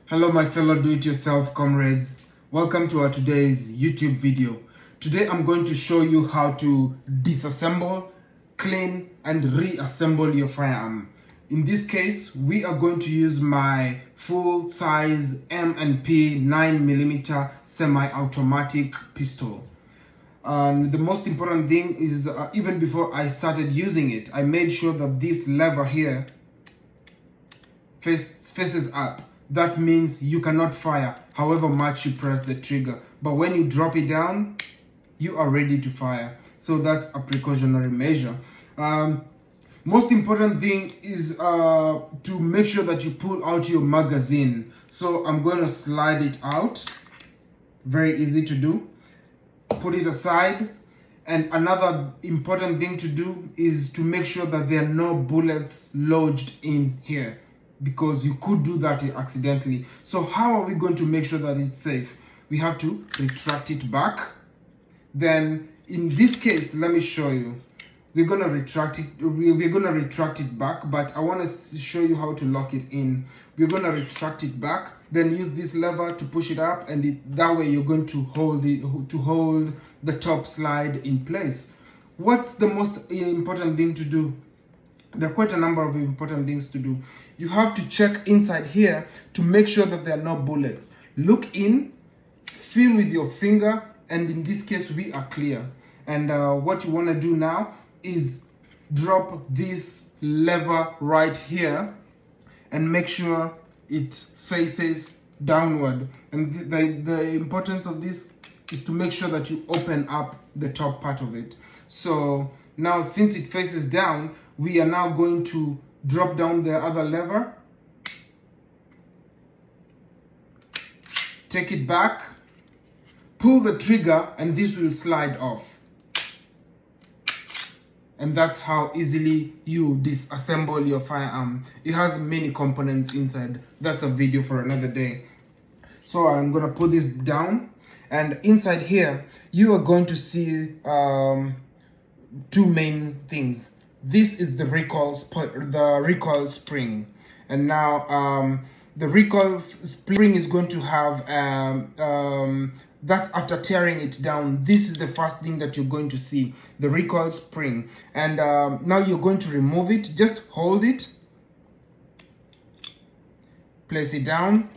Hello my fellow do-it-yourself comrades, welcome to our today's YouTube video. Today I'm going to show you how to disassemble, clean and reassemble your firearm. In this case, we are going to use my full-size M&P 9mm semi-automatic pistol. And the most important thing is even before I started using it, I made sure that this lever here faces up. That means you cannot fire however much you press the trigger, but when you drop it down, you are ready to fire. So that's a precautionary measure. Most important thing is to make sure that you pull out your magazine. So I'm going to slide it out. Very easy to do. Put it aside. And another important thing to do is to make sure that there are no bullets lodged in here, because you could do that accidentally. So how are we going to make sure that it's safe? We have to retract it back. Then in this case, let me show you. We're gonna retract it back, but I want to show you how to lock it in. We're gonna retract it back, then use this lever to push it up, and that way you're going to hold the top slide in place. What's the most important thing to do? There are quite a number of important things to do. You have to check inside here to make sure that there are no bullets. Look in, feel with your finger, and in this case we are clear. And what you want to do now is drop this lever right here and make sure it faces downward. And the importance of this is to make sure that you open up the top part of it. So now, since it faces down, we are now going to drop down the other lever, take it back, pull the trigger, and this will slide off. And that's how easily you disassemble your firearm. It has many components inside. That's a video for another day. So I'm gonna put this down, and inside here you are going to see two main things. This is the recoil spring, and now the recoil spring is going to have that's after tearing it down. This is the first thing that you're going to see, the recoil spring. And now you're going to remove it. Just hold it, place it down,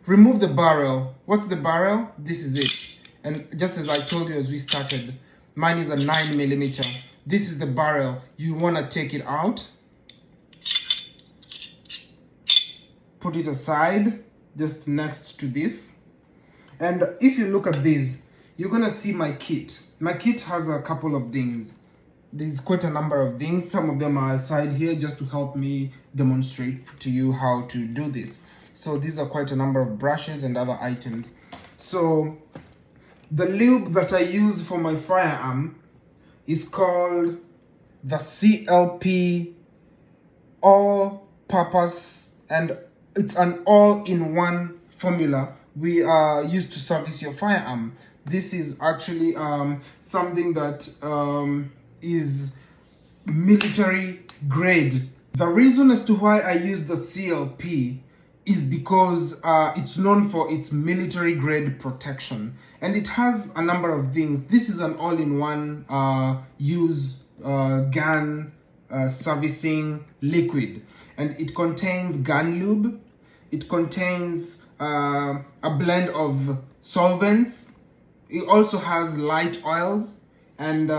remove the barrel. What's the barrel? This is it. And just as I told you as we started, mine is a 9mm. This is the barrel. You want to take it out, put it aside just next to this. And if you look at this, you're gonna see my kit. My kit has a couple of things. There's quite a number of things. Some of them are aside here just to help me demonstrate to you how to do this. So these are quite a number of brushes and other items. So the lube that I use for my firearm is called the CLP all-purpose, and it's an all-in-one formula we use to service your firearm. This is actually something that is military grade. The reason as to why I use the CLP is because it's known for its military grade protection, and it has a number of things. This is an all-in-one use gun servicing liquid, and it contains gun lube, it contains a blend of solvents, it also has light oils, and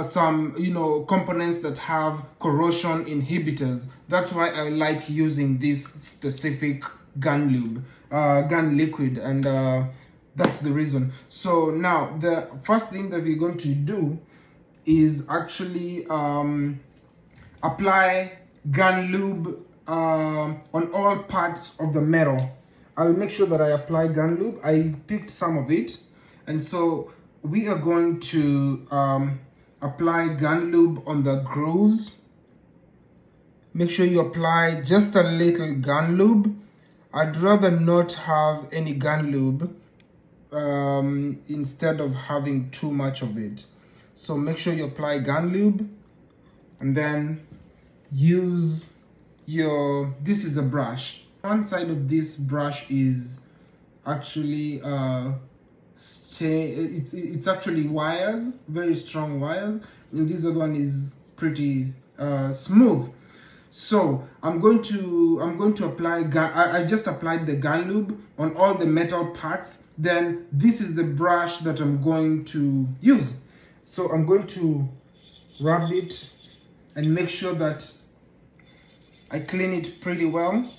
some components that have corrosion inhibitors. That's why I like using this specific gun lube, gun liquid, and that's the reason. So now the first thing that we're going to do is actually apply gun lube on all parts of the metal. I'll make sure that I apply gun lube. I picked some of it, and so we are going to apply gun lube on the grooves. Make sure you apply just a little gun lube. I'd rather not have any gun lube instead of having too much of it. So make sure you apply gun lube, and then use your, this is a brush. One side of this brush is actually it's actually wires, very strong wires, and this other one is pretty smooth. So I'm going to apply I just applied the gun lube on all the metal parts. Then this is the brush that I'm going to use. So I'm going to rub it and make sure that I clean it pretty well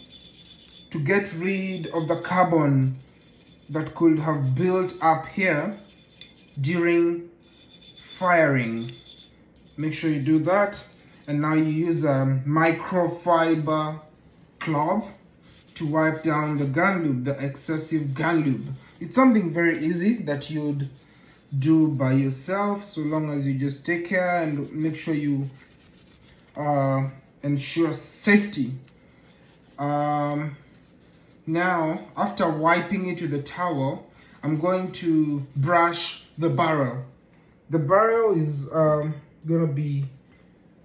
to get rid of the carbon that could have built up here during firing. Make sure you do that. And now you use a microfiber cloth to wipe down the gun lube, the excessive gun lube. It's something very easy that you'd do by yourself, so long as you just take care and make sure you ensure safety. Now, after wiping it with a towel, I'm going to brush the barrel. The barrel is gonna be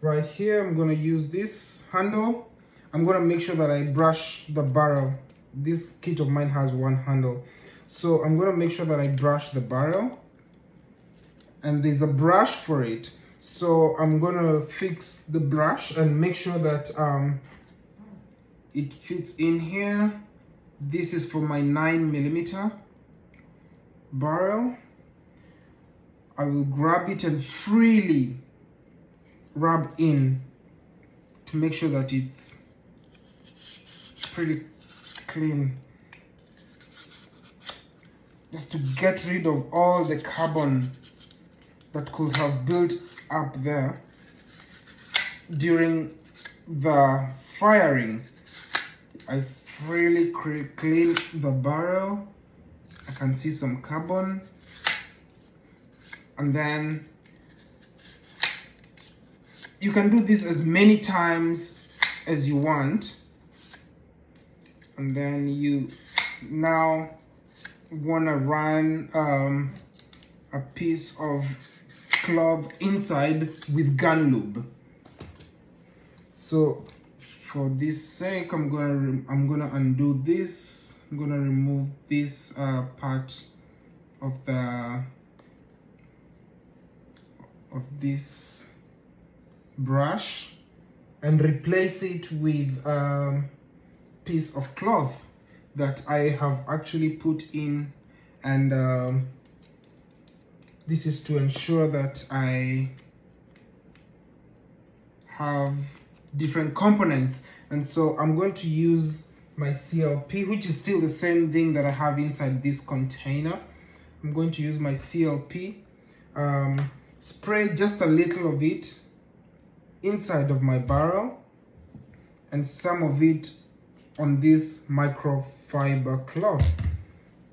right here. I'm gonna use this handle. I'm gonna make sure that I brush the barrel. This kit of mine has one handle. So I'm gonna make sure that I brush the barrel. And there's a brush for it. So I'm gonna fix the brush and make sure that it fits in here. This is for my 9mm barrel. I will grab it and freely rub in to make sure that it's pretty clean, just to get rid of all the carbon that could have built up there during the firing. I freely clean the barrel. I can see some carbon, and then you can do this as many times as you want. And then you now want to run a piece of cloth inside with gun lube. So for this sake, I'm gonna undo this. I'm gonna remove this part of this brush and replace it with a piece of cloth that I have actually put in, and this is to ensure that I have different components. And so I'm going to use my CLP, which is still the same thing that I have inside this container. I'm going to use my CLP, spray just a little of it inside of my barrel and some of it on this microfiber cloth.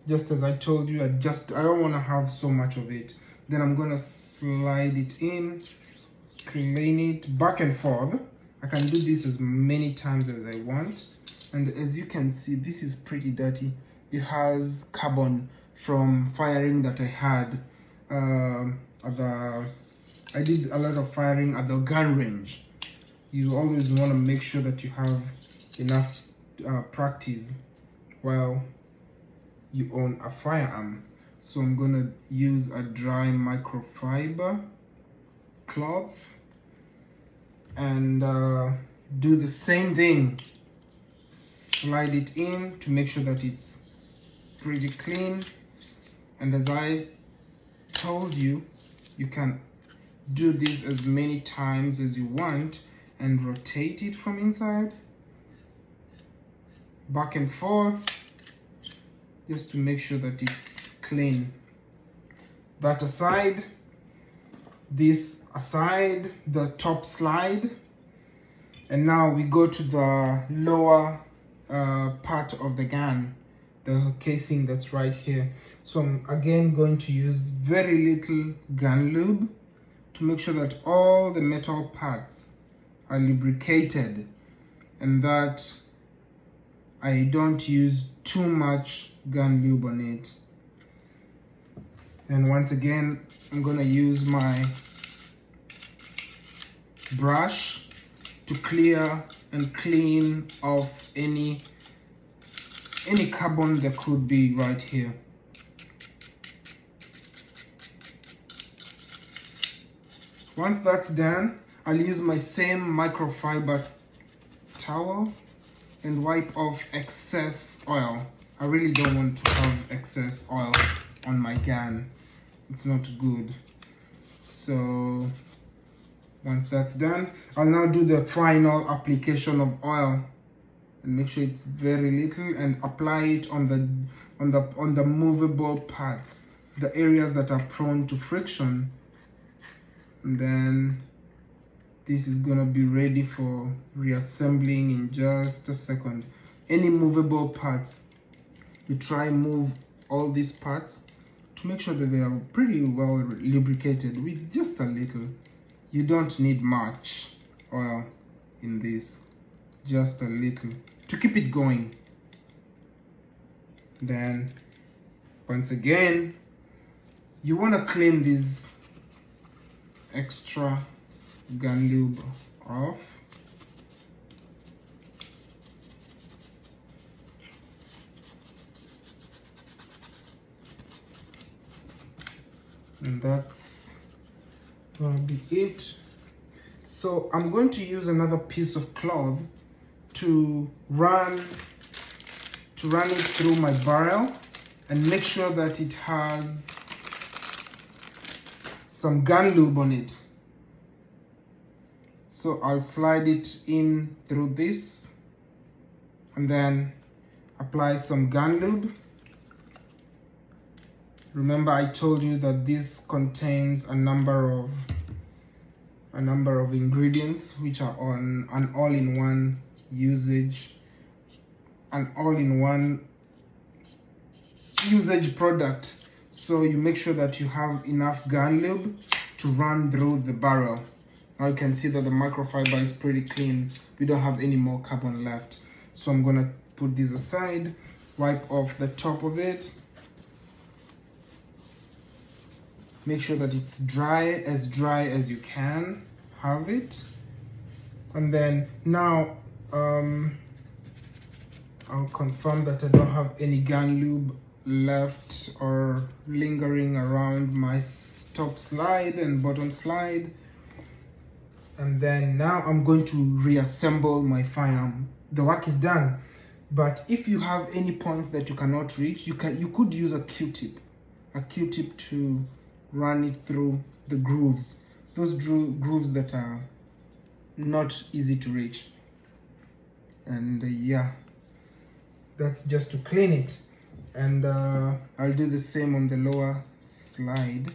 Just as I told you, I don't want to have so much of it. Then I'm gonna slide it in, clean it back and forth. I can do this as many times as I want. And as you can see, this is pretty dirty. It has carbon from firing that I had. I did a lot of firing at the gun range. You always want to make sure that you have enough practice while you own a firearm. So I'm gonna use a dry microfiber cloth and do the same thing. Slide it in to make sure that it's pretty clean. And as I told you, you can do this as many times as you want and rotate it from inside, back and forth, just to make sure that it's clean. That aside, this aside, the top slide, and now we go to the lower part of the gun, the casing that's right here. So I'm again going to use very little gun lube to make sure that all the metal parts are lubricated and that I don't use too much gun lube on it. And once again, I'm gonna use my brush to clear and clean off any any carbon that could be right here. Once that's done, I'll use my same microfiber towel and wipe off excess oil. I really don't want to have excess oil on my gun. It's not good. So once that's done, I'll now do the final application of oil and make sure it's very little and apply it on the movable parts, the areas that are prone to friction. And then this is gonna be ready for reassembling in just a second. Any movable parts, you try move all these parts to make sure that they are pretty well lubricated with just a little. You don't need much oil in this, just a little to keep it going. Then once again, you want to clean this extra gun lube off. And that's gonna be it. So I'm going to use another piece of cloth to run it through my barrel and make sure that it has some gun lube on it. So I'll slide it in through this and then apply some gun lube. Remember, I told you that this contains a number of ingredients which are on an all-in-one usage, product. So you make sure that you have enough gun lube to run through the barrel. Now you can see that the microfiber is pretty clean. We don't have any more carbon left. So I'm gonna put this aside, wipe off the top of it. Make sure that it's dry as you can have it. And then now I'll confirm that I don't have any gun lube left or lingering around my top slide and bottom slide. And then now I'm going to reassemble my firearm. The work is done, but if you have any points that you cannot reach, you could use a Q-tip to run it through the grooves, those grooves that are not easy to reach. And yeah, that's just to clean it. And I'll do the same on the lower slide,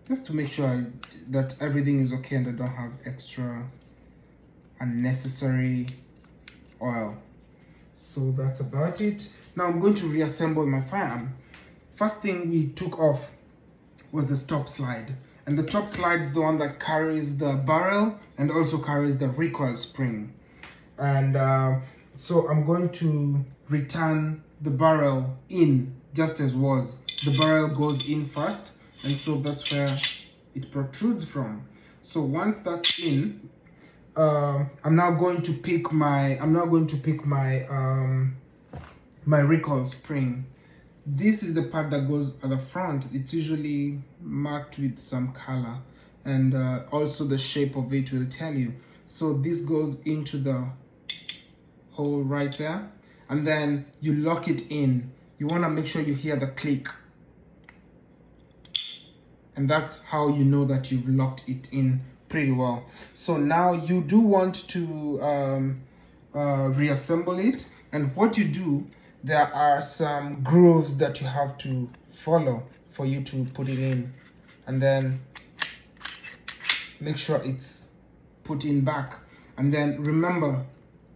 just to make sure that everything is okay and I don't have extra unnecessary oil. So that's about it. Now I'm going to reassemble my firearm. First thing we took off was the top slide, and the top slide is the one that carries the barrel and also carries the recoil spring. And so I'm going to return the barrel in just as was. The barrel goes in first, and so that's where it protrudes from. So once that's in, I'm now going to pick my my recoil spring. This is the part that goes at the front. It's usually marked with some color, and also the shape of it will tell you. So this goes into the hole right there, and then you lock it in. You want to make sure you hear the click, and that's how you know that you've locked it in pretty well. So now you do want to reassemble it, and what you do, there are some grooves that you have to follow for you to put it in, and then make sure it's put in back. And then remember,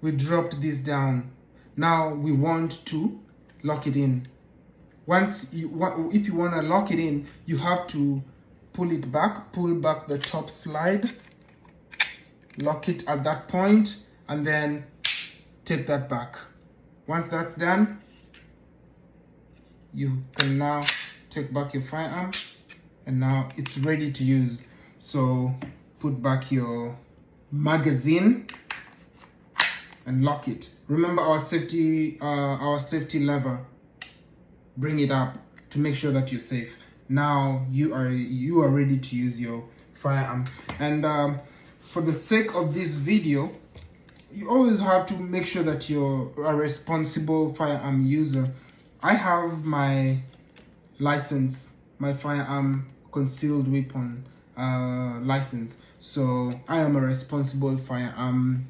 we dropped this down. Now we want to lock it in. If you want to lock it in, you have to pull it back, pull back the top slide, lock it at that point, and then take that back. Once that's done, you can now take back your firearm, and now it's ready to use. So put back your magazine and lock it. Remember our safety lever. Bring it up to make sure that you're safe. Now you are ready to use your firearm. And for the sake of this video, you always have to make sure that you're a responsible firearm user. I have my license, my firearm concealed weapon license, so I am a responsible firearm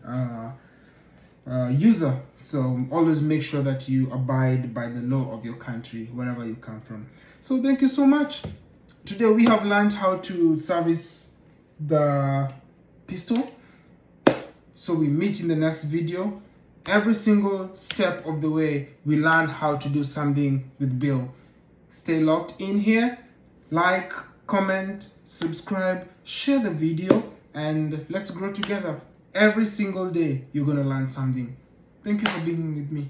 user. So always make sure that you abide by the law of your country wherever you come from. So thank you so much. Today we have learned how to service the pistol. So we meet in the next video. Every single step of the way we learn how to do something with Bill. Stay locked in here. Like, comment, subscribe, share the video, and let's grow together. Every single day you're gonna learn something. Thank you for being with me.